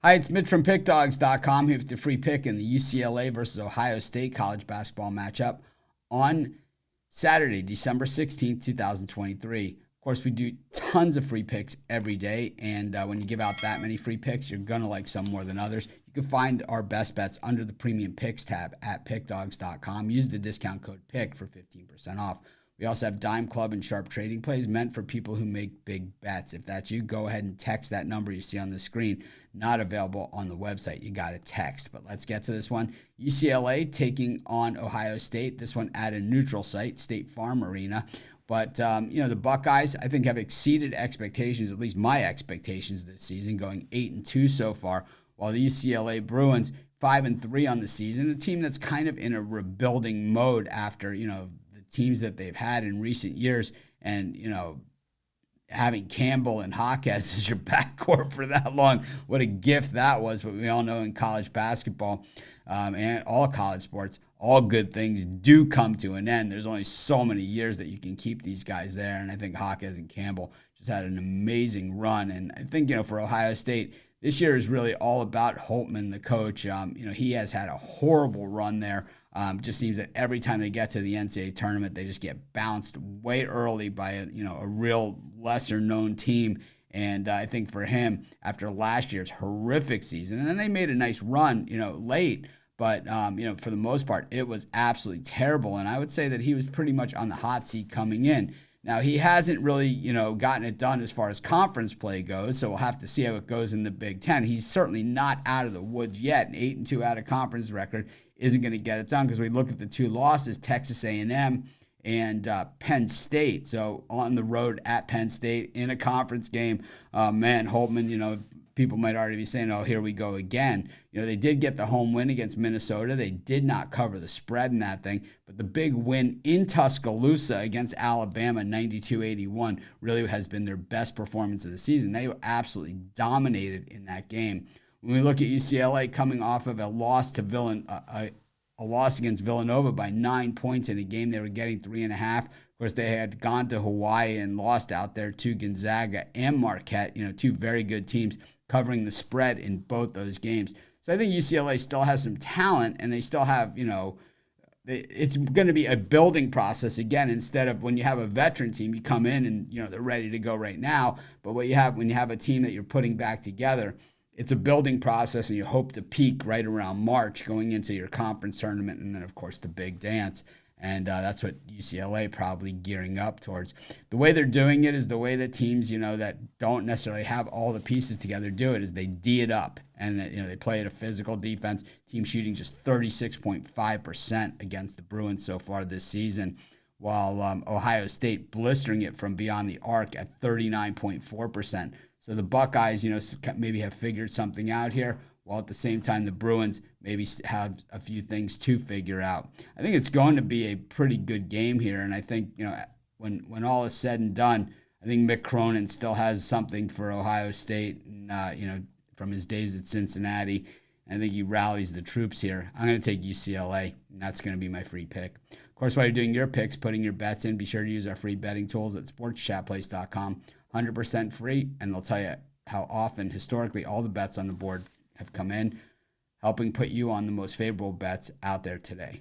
Hi, it's Mitch from Pickdawgz.com here with the free pick in the UCLA versus Ohio State college basketball matchup on Saturday, December 16th, 2023. Of course, we do tons of free picks every day, and when you give out that many free picks, you're going to like some more than others. You can find our best bets under the Premium Picks tab at Pickdawgz.com. Use the discount code PICK for 15% off. We also have Dime Club and Sharp Trading Plays meant for people who make big bets. If that's you, go ahead and text that number you see on the screen. Not available on the website. You got to text. But let's get to this one. UCLA taking on Ohio State. This one at a neutral site, State Farm Arena. But, the Buckeyes, I think, have exceeded expectations, at least my expectations this season, going 8-2 so far, while the UCLA Bruins, 5-3 on the season, a team that's kind of in a rebuilding mode after, teams that they've had in recent years, and having Campbell and Hawkes as your backcourt for that long, what a gift that was. But we all know in college basketball and all college sports, all good things do come to an end. There's only so many years that you can keep these guys there, and I think Hawkes and Campbell just had an amazing run. And I think for Ohio State, this year is really all about Holtman, the coach. He has had a horrible run there. Just seems that every time they get to the NCAA tournament, they just get bounced way early by a real lesser-known team. And I think for him, after last year's horrific season, and then they made a nice run, late, but for the most part, it was absolutely terrible. And I would say that he was pretty much on the hot seat coming in. Now, he hasn't really, gotten it done as far as conference play goes, so we'll have to see how it goes in the Big Ten. He's certainly not out of the woods yet. An 8-2 out of conference record isn't going to get it done because we look at the two losses, Texas A&M and Penn State. So on the road at Penn State in a conference game, Holtman, people might already be saying, oh, here we go again. They did get the home win against Minnesota. They did not cover the spread in that thing. But the big win in Tuscaloosa against Alabama, 92-81, really has been their best performance of the season. They were absolutely dominated in that game. When we look at UCLA coming off of a loss to a loss against Villanova by 9 points in a game they were getting 3.5. Of course, they had gone to Hawaii and lost out there to Gonzaga and Marquette, two very good teams covering the spread in both those games. So I think UCLA still has some talent, and they still have, it's going to be a building process again. Instead of when you have a veteran team, you come in and, they're ready to go right now. But when you have a team that you're putting back together, it's a building process, and you hope to peak right around March going into your conference tournament, and then, of course, the big dance. And that's what UCLA probably gearing up towards. The way they're doing it is the way that teams, that don't necessarily have all the pieces together do it, is they D it up. And, they play at a physical defense. Team shooting just 36.5% against the Bruins so far this season, while Ohio State blistering it from beyond the arc at 39.4%. So the Buckeyes, maybe have figured something out here, while at the same time the Bruins maybe have a few things to figure out. I think it's going to be a pretty good game here, and I think, when all is said and done, I think Mick Cronin still has something for Ohio State, and, from his days at Cincinnati. I think he rallies the troops here. I'm going to take UCLA, and that's going to be my free pick. Of course, while you're doing your picks, putting your bets in, be sure to use our free betting tools at sportschatplace.com. 100% free, and they'll tell you how often, historically, all the bets on the board have come in, helping put you on the most favorable bets out there today.